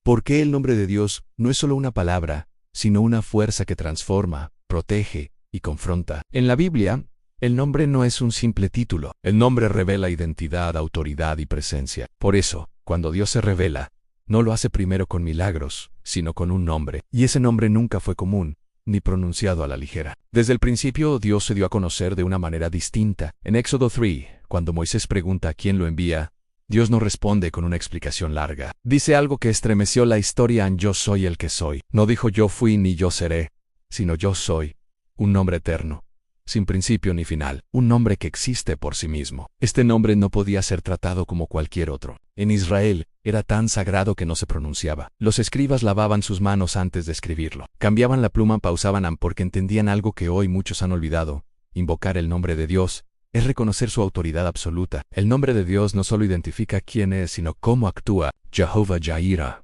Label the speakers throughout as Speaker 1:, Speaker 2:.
Speaker 1: ¿Por qué el nombre de Dios no es solo una palabra, sino una fuerza que transforma, protege y confronta? En la Biblia, el nombre no es un simple título. El nombre revela identidad, autoridad y presencia. Por eso, cuando Dios se revela, no lo hace primero con milagros, sino con un nombre. Y ese nombre nunca fue común, ni pronunciado a la ligera. Desde el principio, Dios se dio a conocer de una manera distinta. En Éxodo 3, cuando Moisés pregunta a quién lo envía, Dios no responde con una explicación larga. Dice algo que estremeció la historia en Yo soy el que soy. No dijo yo fui ni yo seré, sino yo soy, un nombre eterno, sin principio ni final, un nombre que existe por sí mismo. Este nombre no podía ser tratado como cualquier otro. En Israel, era tan sagrado que no se pronunciaba. Los escribas lavaban sus manos antes de escribirlo. Cambiaban la pluma, pausaban porque entendían algo que hoy muchos han olvidado. Invocar el nombre de Dios es reconocer su autoridad absoluta. El nombre de Dios no solo identifica quién es, sino cómo actúa. Jehová Jireh,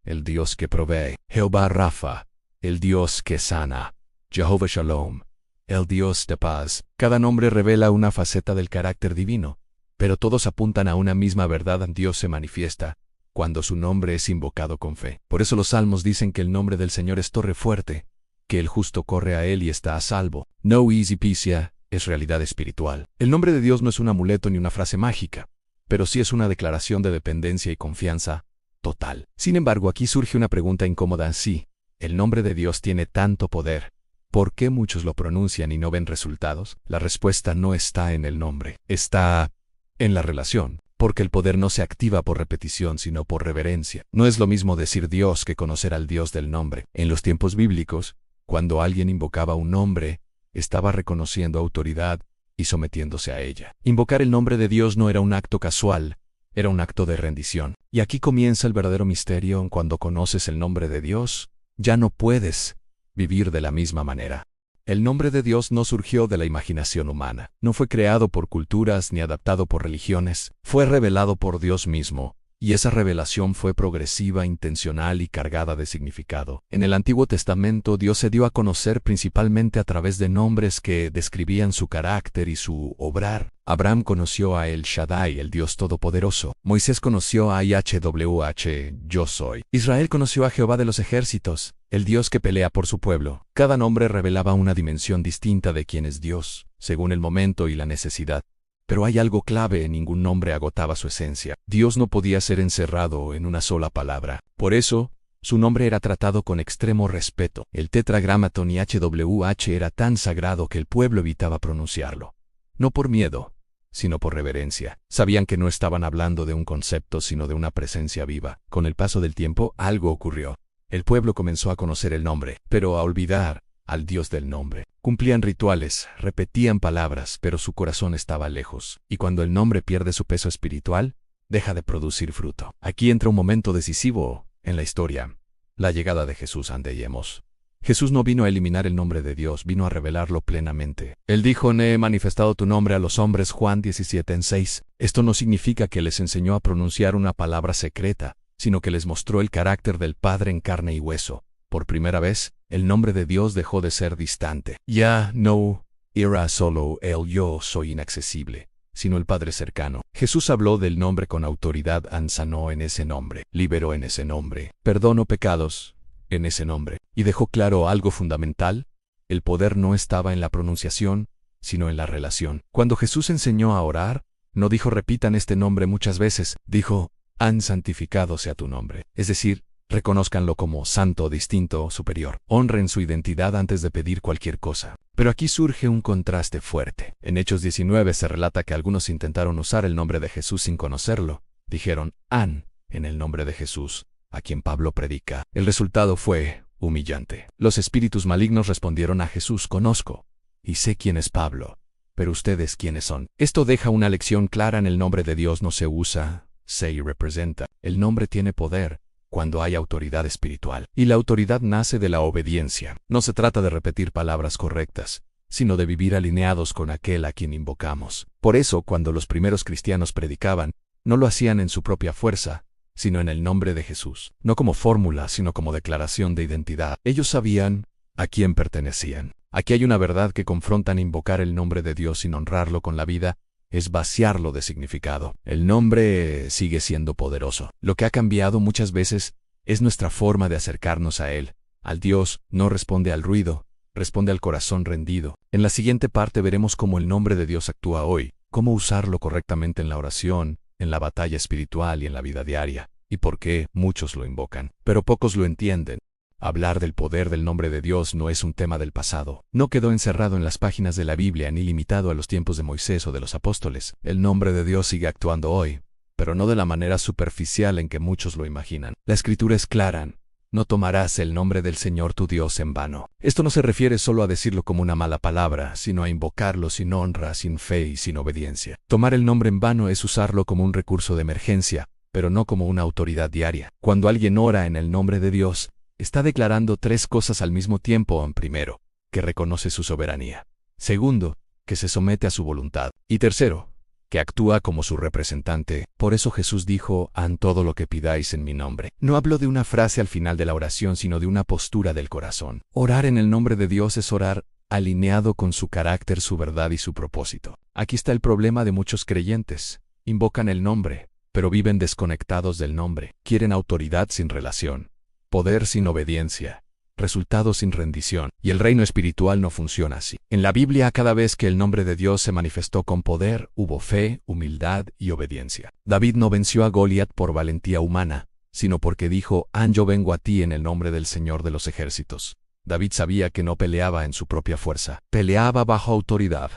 Speaker 1: el Dios que provee. Jehová Rafa, el Dios que sana. Jehová Shalom, el Dios de paz. Cada nombre revela una faceta del carácter divino, pero todos apuntan a una misma verdad. Dios se manifiesta cuando su nombre es invocado con fe. Por eso los salmos dicen que el nombre del Señor es torre fuerte, que el justo corre a él y está a salvo. No easy peasy, es realidad espiritual. El nombre de Dios no es un amuleto ni una frase mágica, pero sí es una declaración de dependencia y confianza total. Sin embargo, aquí surge una pregunta incómoda. Sí, el nombre de Dios tiene tanto poder. ¿Por qué muchos lo pronuncian y no ven resultados? La respuesta no está en el nombre, está en la relación, porque el poder no se activa por repetición, sino por reverencia. No es lo mismo decir Dios que conocer al Dios del nombre. En los tiempos bíblicos, cuando alguien invocaba un nombre, estaba reconociendo autoridad y sometiéndose a ella. Invocar el nombre de Dios no era un acto casual, era un acto de rendición. Y aquí comienza el verdadero misterio. Cuando conoces el nombre de Dios, ya no puedes vivir de la misma manera. El nombre de Dios no surgió de la imaginación humana, no fue creado por culturas ni adaptado por religiones, fue revelado por Dios mismo. Y esa revelación fue progresiva, intencional y cargada de significado. En el Antiguo Testamento, Dios se dio a conocer principalmente a través de nombres que describían su carácter y su obrar. Abraham conoció a El Shaddai, el Dios Todopoderoso. Moisés conoció a YHWH, Yo soy. Israel conoció a Jehová de los ejércitos, el Dios que pelea por su pueblo. Cada nombre revelaba una dimensión distinta de quién es Dios, según el momento y la necesidad. Pero hay algo clave: ningún nombre agotaba su esencia. Dios no podía ser encerrado en una sola palabra. Por eso, su nombre era tratado con extremo respeto. El tetragramatón YHWH era tan sagrado que el pueblo evitaba pronunciarlo. No por miedo, sino por reverencia. Sabían que no estaban hablando de un concepto, sino de una presencia viva. Con el paso del tiempo, algo ocurrió. El pueblo comenzó a conocer el nombre, pero a olvidar al Dios del nombre. Cumplían rituales, repetían palabras, pero su corazón estaba lejos. Y cuando el nombre pierde su peso espiritual, deja de producir fruto. Aquí entra un momento decisivo en la historia: la llegada de Jesús ante Yemos. Jesús no vino a eliminar el nombre de Dios, vino a revelarlo plenamente. Él dijo: "Ne he manifestado tu nombre a los hombres", Juan 17:6. Esto no significa que les enseñó a pronunciar una palabra secreta, sino que les mostró el carácter del Padre en carne y hueso. Por primera vez, el nombre de Dios dejó de ser distante. Ya no era solo el yo soy inaccesible, sino el Padre cercano. Jesús habló del nombre con autoridad, sanó en ese nombre, liberó en ese nombre, perdonó pecados en ese nombre. Y dejó claro algo fundamental: el poder no estaba en la pronunciación, sino en la relación. Cuando Jesús enseñó a orar, no dijo repitan este nombre muchas veces, dijo han santificado sea tu nombre. Es decir, reconózcanlo como santo, distinto, superior. Honren su identidad antes de pedir cualquier cosa. Pero aquí surge un contraste fuerte. En Hechos 19 se relata que algunos intentaron usar el nombre de Jesús sin conocerlo. Dijeron en el nombre de Jesús, a quien Pablo predica. El resultado fue humillante. Los espíritus malignos respondieron a Jesús: conozco y sé quién es Pablo, pero ustedes quiénes son. Esto deja una lección clara: en el nombre de Dios no se usa, se representa. El nombre tiene poder cuando hay autoridad espiritual. Y la autoridad nace de la obediencia. No se trata de repetir palabras correctas, sino de vivir alineados con aquel a quien invocamos. Por eso, cuando los primeros cristianos predicaban, no lo hacían en su propia fuerza, sino en el nombre de Jesús. No como fórmula, sino como declaración de identidad. Ellos sabían a quién pertenecían. Aquí hay una verdad que confrontan: invocar el nombre de Dios sin honrarlo con la vida es vaciarlo de significado. El nombre sigue siendo poderoso. Lo que ha cambiado muchas veces Es nuestra forma de acercarnos a Él. Al Dios no responde al ruido, responde al corazón rendido. En la siguiente parte veremos cómo el nombre de Dios actúa hoy, cómo usarlo correctamente en la oración, en la batalla espiritual y en la vida diaria, y por qué muchos lo invocan, pero pocos lo entienden. Hablar del poder del nombre de Dios no es un tema del pasado. No quedó encerrado en las páginas de la Biblia ni limitado a los tiempos de Moisés o de los apóstoles. El nombre de Dios sigue actuando hoy, pero no de la manera superficial en que muchos lo imaginan. La Escritura es clara. No tomarás el nombre del Señor tu Dios en vano. Esto no se refiere solo a decirlo como una mala palabra, sino a invocarlo sin honra, sin fe y sin obediencia. Tomar el nombre en vano es usarlo como un recurso de emergencia, pero no como una autoridad diaria. Cuando alguien ora en el nombre de Dios, está declarando tres cosas al mismo tiempo. Primero, que reconoce su soberanía. Segundo, que se somete a su voluntad. Y tercero, que actúa como su representante. Por eso Jesús dijo, «Haz todo lo que pidáis en mi nombre». No hablo de una frase al final de la oración, sino de una postura del corazón. Orar en el nombre de Dios es orar alineado con su carácter, su verdad y su propósito. Aquí está el problema de muchos creyentes. Invocan el nombre, pero viven desconectados del nombre. Quieren autoridad sin relación, poder sin obediencia, resultados sin rendición, y el reino espiritual no funciona así. En la Biblia, cada vez que el nombre de Dios se manifestó con poder, hubo fe, humildad y obediencia. David no venció a Goliat por valentía humana, sino porque dijo, «Yo vengo a ti en el nombre del Señor de los ejércitos». David sabía que no peleaba en su propia fuerza, peleaba bajo autoridad.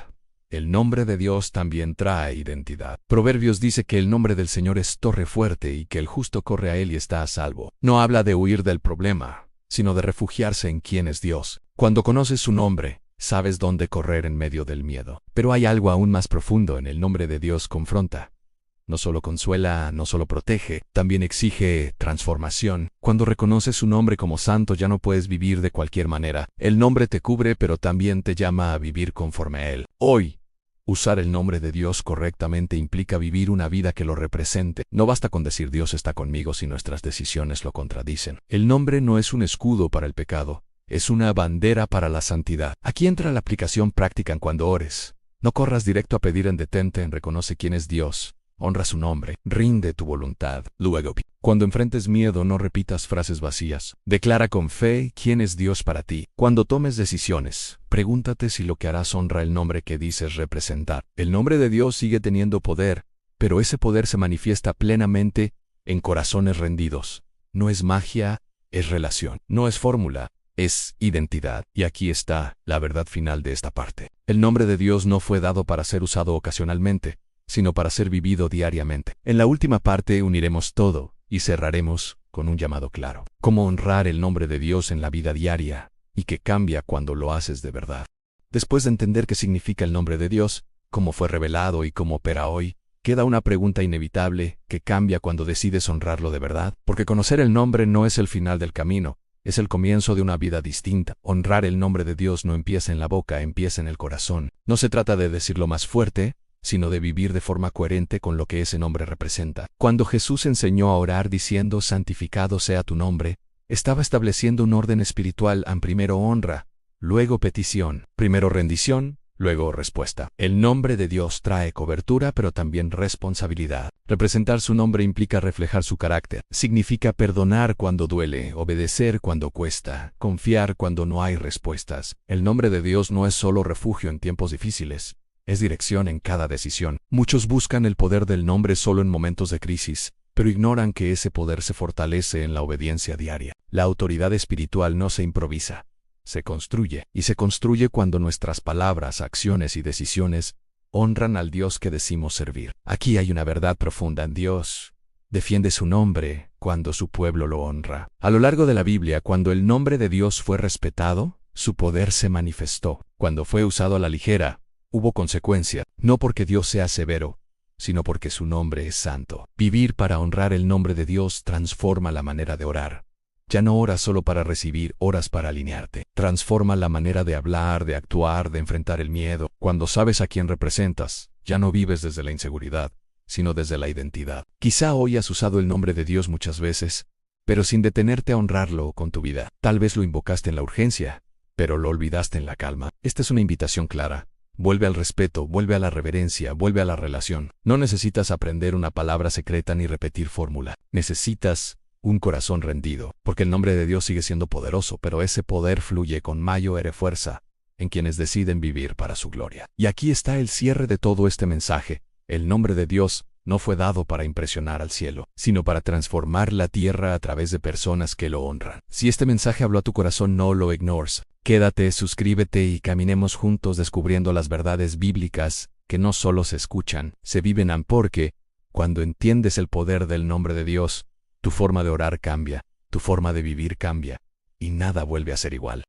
Speaker 1: El nombre de Dios también trae identidad. Proverbios dice que el nombre del Señor es torre fuerte y que el justo corre a él y está a salvo. No habla de huir del problema, sino de refugiarse en quien es Dios. Cuando conoces su nombre, sabes dónde correr en medio del miedo. Pero hay algo aún más profundo. En el nombre de Dios confronta. No solo consuela, no solo protege, también exige transformación. Cuando reconoces su nombre como santo, ya no puedes vivir de cualquier manera. El nombre te cubre, pero también te llama a vivir conforme a él. Hoy, usar el nombre de Dios correctamente implica vivir una vida que lo represente. No basta con decir Dios está conmigo si nuestras decisiones lo contradicen. El nombre no es un escudo para el pecado, es una bandera para la santidad. Aquí entra la aplicación práctica en cuando ores. No corras directo a pedir en detente, reconoce quién es Dios. Honra su nombre, rinde tu voluntad. Luego, cuando enfrentes miedo, no repitas frases vacías. Declara con fe quién es Dios para ti. Cuando tomes decisiones, pregúntate si lo que harás honra el nombre que dices representar. El nombre de Dios sigue teniendo poder, pero ese poder se manifiesta plenamente en corazones rendidos. No es magia, es relación. No es fórmula, es identidad. Y aquí está la verdad final de esta parte. El nombre de Dios no fue dado para ser usado ocasionalmente, sino para ser vivido diariamente. En la última parte uniremos todo y cerraremos con un llamado claro. Cómo honrar el nombre de Dios en la vida diaria y que cambia cuando lo haces de verdad. Después de entender qué significa el nombre de Dios, cómo fue revelado y cómo opera hoy, queda una pregunta inevitable que cambia cuando decides honrarlo de verdad. Porque conocer el nombre no es el final del camino, es el comienzo de una vida distinta. Honrar el nombre de Dios no empieza en la boca, empieza en el corazón. No se trata de decirlo más fuerte, sino de vivir de forma coherente con lo que ese nombre representa. Cuando Jesús enseñó a orar diciendo «Santificado sea tu nombre», estaba estableciendo un orden espiritual. Primero honra, luego petición, primero rendición, luego respuesta. El nombre de Dios trae cobertura, pero también responsabilidad. Representar su nombre implica reflejar su carácter. Significa perdonar cuando duele, obedecer cuando cuesta, confiar cuando no hay respuestas. El nombre de Dios no es solo refugio en tiempos difíciles, es dirección en cada decisión. Muchos buscan el poder del nombre solo en momentos de crisis, pero ignoran que ese poder se fortalece en la obediencia diaria. La autoridad espiritual no se improvisa, se construye, y se construye cuando nuestras palabras, acciones y decisiones honran al Dios que decimos servir. Aquí hay una verdad profunda en Dios. Defiende su nombre cuando su pueblo lo honra. A lo largo de la Biblia, cuando el nombre de Dios fue respetado, su poder se manifestó. Cuando fue usado a la ligera, hubo consecuencia, no porque Dios sea severo, sino porque su nombre es santo. Vivir para honrar el nombre de Dios transforma la manera de orar. Ya no oras solo para recibir, oras para alinearte. Transforma la manera de hablar, de actuar, de enfrentar el miedo. Cuando sabes a quién representas, ya no vives desde la inseguridad, sino desde la identidad. Quizá hoy has usado el nombre de Dios muchas veces, pero sin detenerte a honrarlo con tu vida. Tal vez lo invocaste en la urgencia, pero lo olvidaste en la calma. Esta es una invitación clara. Vuelve al respeto, vuelve a la reverencia, vuelve a la relación. No necesitas aprender una palabra secreta ni repetir fórmula. Necesitas un corazón rendido, porque el nombre de Dios sigue siendo poderoso, pero ese poder fluye con mayor fuerza en quienes deciden vivir para su gloria. Y aquí está el cierre de todo este mensaje. El nombre de Dios no fue dado para impresionar al cielo, sino para transformar la tierra a través de personas que lo honran. Si este mensaje habló a tu corazón, no lo ignores. Quédate, suscríbete y caminemos juntos descubriendo las verdades bíblicas que no solo se escuchan, se viven, porque cuando entiendes el poder del nombre de Dios, tu forma de orar cambia, tu forma de vivir cambia, y nada vuelve a ser igual.